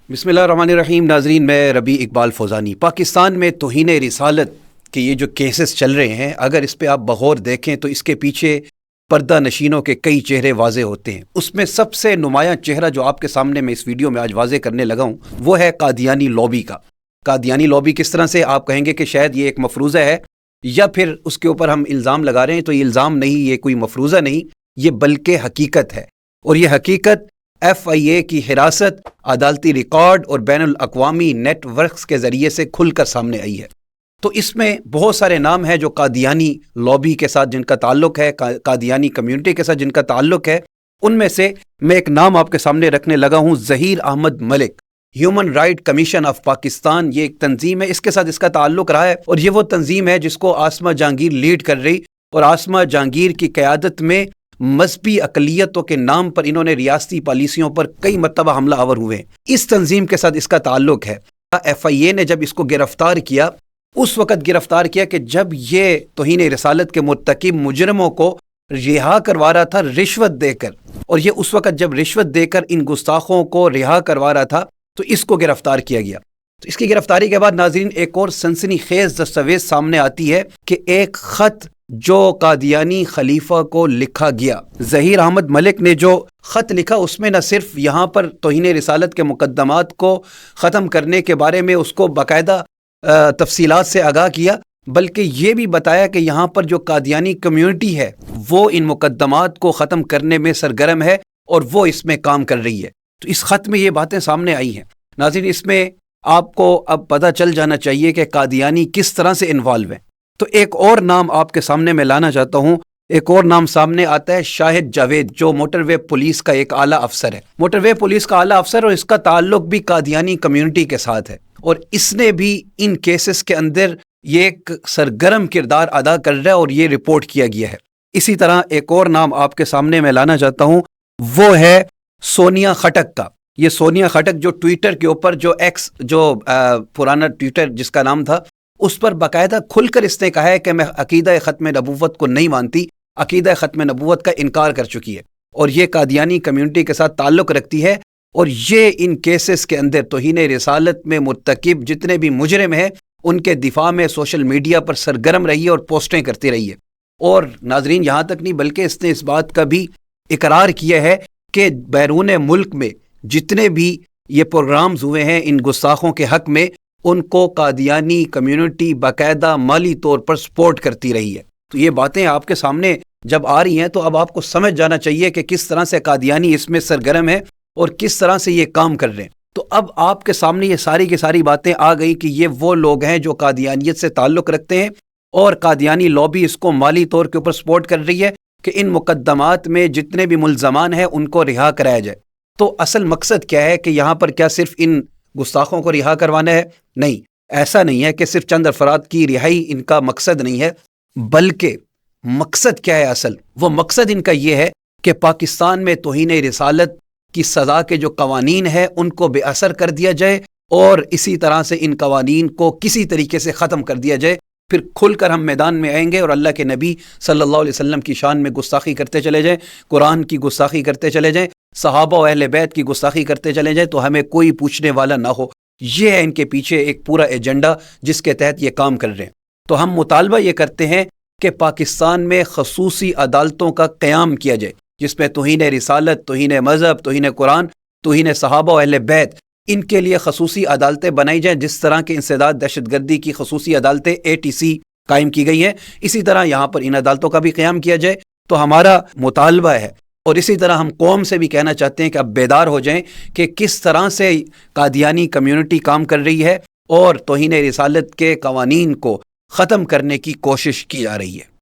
بسم اللہ الرحمن الرحیم. ناظرین، میں ربیع اقبال فوزانی. پاکستان میں توہین رسالت کے یہ جو کیسز چل رہے ہیں، اگر اس پہ آپ بغور دیکھیں تو اس کے پیچھے پردہ نشینوں کے کئی چہرے واضح ہوتے ہیں. اس میں سب سے نمایاں چہرہ جو آپ کے سامنے میں اس ویڈیو میں آج واضح کرنے لگا ہوں وہ ہے قادیانی لابی کا. قادیانی لابی کس طرح سے آپ کہیں گے کہ شاید یہ ایک مفروضہ ہے یا پھر اس کے اوپر ہم الزام لگا رہے ہیں، تو یہ الزام نہیں، یہ کوئی مفروضہ نہیں، یہ بلکہ حقیقت ہے. اور یہ حقیقت ایف آئی اے کی حراست، عدالتی ریکارڈ اور بین الاقوامی نیٹ ورکس کے ذریعے سے کھل کر سامنے آئی ہے. تو اس میں بہت سارے نام ہیں جو قادیانی لابی کے ساتھ جن کا تعلق ہے، قادیانی کمیونٹی کے ساتھ جن کا تعلق ہے. ان میں سے میں ایک نام آپ کے سامنے رکھنے لگا ہوں، Zaheer Ahmed Malik. Human right commission of Pakistan یہ ایک تنظیم ہے، اس کے ساتھ اس کا تعلق رہا ہے، اور یہ وہ تنظیم ہے جس کو عاصمہ جہانگیر لیڈ کر رہی، اور عاصمہ جہانگیر کی قیادت میں مذہبی اقلیتوں کے نام پر انہوں نے ریاستی پالیسیوں پر کئی مرتبہ حملہ آور ہوئے ہیں. اس تنظیم کے ساتھ اس کا تعلق ہے. ایف آئی اے نے جب اس کو گرفتار کیا، اس وقت گرفتار کیا کہ جب یہ توہین رسالت کے مرتکب مجرموں کو رہا کروا رہا تھا رشوت دے کر، اور یہ اس وقت جب رشوت دے کر ان گستاخوں کو رہا کروا رہا تھا تو اس کو گرفتار کیا گیا. تو اس کی گرفتاری کے بعد ناظرین ایک اور سنسنی خیز دستاویز سامنے آتی ہے کہ ایک خط جو قادیانی خلیفہ کو لکھا گیا. ظہیر احمد ملک نے جو خط لکھا اس میں نہ صرف یہاں پر توہین رسالت کے مقدمات کو ختم کرنے کے بارے میں اس کو باقاعدہ تفصیلات سے آگاہ کیا، بلکہ یہ بھی بتایا کہ یہاں پر جو قادیانی کمیونٹی ہے وہ ان مقدمات کو ختم کرنے میں سرگرم ہے اور وہ اس میں کام کر رہی ہے. تو اس خط میں یہ باتیں سامنے آئی ہیں. ناظرین، اس میں آپ کو اب پتہ چل جانا چاہیے کہ قادیانی کس طرح سے انوالو ہیں. تو ایک اور نام آپ کے سامنے میں لانا چاہتا ہوں. ایک اور نام سامنے آتا ہے شاہد جاوید، جو موٹر وے پولیس کا ایک اعلیٰ افسر ہے. موٹر وے پولیس کا اعلیٰ افسر، اور اس کا تعلق بھی قادیانی کمیونٹی کے ساتھ ہے، اور اس نے بھی ان کیسز کے اندر یہ ایک سرگرم کردار ادا کر رہا ہے اور یہ رپورٹ کیا گیا ہے. اسی طرح ایک اور نام آپ کے سامنے میں لانا چاہتا ہوں، وہ ہے سونیا خٹک کا. یہ سونیا خٹک جو ٹویٹر کے اوپر جو ایکس جو پرانا ٹویٹر جس کا نام تھا، اس پر باقاعدہ کھل کر اس نے کہا ہے کہ میں عقیدہ ختم نبوت کو نہیں مانتی، عقیدہ ختم نبوت کا انکار کر چکی ہے، اور یہ قادیانی کمیونٹی کے ساتھ تعلق رکھتی ہے، اور یہ ان کیسز کے اندر توہین رسالت میں مرتکب جتنے بھی مجرم ہیں ان کے دفاع میں سوشل میڈیا پر سرگرم رہی ہے اور پوسٹیں کرتی رہی ہے. اور ناظرین، یہاں تک نہیں بلکہ اس نے اس بات کا بھی اقرار کیا ہے کہ بیرون ملک میں جتنے بھی یہ پروگرامز ہوئے ہیں ان گستاخوں کے حق میں، ان کو قادیانی کمیونٹی باقاعدہ مالی طور پر سپورٹ کرتی رہی ہے. تو یہ باتیں آپ کے سامنے جب آ رہی ہیں تو اب آپ کو سمجھ جانا چاہیے کہ کس طرح سے قادیانی اس میں سرگرم ہے اور کس طرح سے یہ کام کر رہے ہیں. تو اب آپ کے سامنے یہ ساری کی ساری باتیں آ گئی کہ یہ وہ لوگ ہیں جو قادیانیت سے تعلق رکھتے ہیں، اور قادیانی لابی اس کو مالی طور کے اوپر سپورٹ کر رہی ہے کہ ان مقدمات میں جتنے بھی ملزمان ہیں ان کو رہا کرایا جائے. تو اصل مقصد کیا ہے کہ یہاں پر کیا صرف ان گستاخوں کو رہا کروانا ہے؟ نہیں، ایسا نہیں ہے کہ صرف چند افراد کی رہائی ان کا مقصد نہیں ہے، بلکہ مقصد کیا ہے؟ اصل وہ مقصد ان کا یہ ہے کہ پاکستان میں توہین رسالت کی سزا کے جو قوانین ہیں ان کو بے اثر کر دیا جائے، اور اسی طرح سے ان قوانین کو کسی طریقے سے ختم کر دیا جائے. پھر کھل کر ہم میدان میں آئیں گے اور اللہ کے نبی صلی اللہ علیہ وسلم کی شان میں گستاخی کرتے چلے جائیں، قرآن کی گستاخی کرتے چلے جائیں، صحابہ و اہل بیت کی گستاخی کرتے چلے جائیں، تو ہمیں کوئی پوچھنے والا نہ ہو. یہ ہے ان کے پیچھے ایک پورا ایجنڈا جس کے تحت یہ کام کر رہے ہیں. تو ہم مطالبہ یہ کرتے ہیں کہ پاکستان میں خصوصی عدالتوں کا قیام کیا جائے، جس میں توہین رسالت، توہین مذہب، توہین قرآن، توہین صحابہ و اہل بیت، ان کے لیے خصوصی عدالتیں بنائی جائیں. جس طرح کے انسداد دہشت گردی کی خصوصی عدالتیں ATC قائم کی گئی ہیں، اسی طرح یہاں پر ان عدالتوں کا بھی قیام کیا جائے. تو ہمارا مطالبہ ہے، اور اسی طرح ہم قوم سے بھی کہنا چاہتے ہیں کہ اب بیدار ہو جائیں کہ کس طرح سے قادیانی کمیونٹی کام کر رہی ہے اور توہین رسالت کے قوانین کو ختم کرنے کی کوشش کی جا رہی ہے.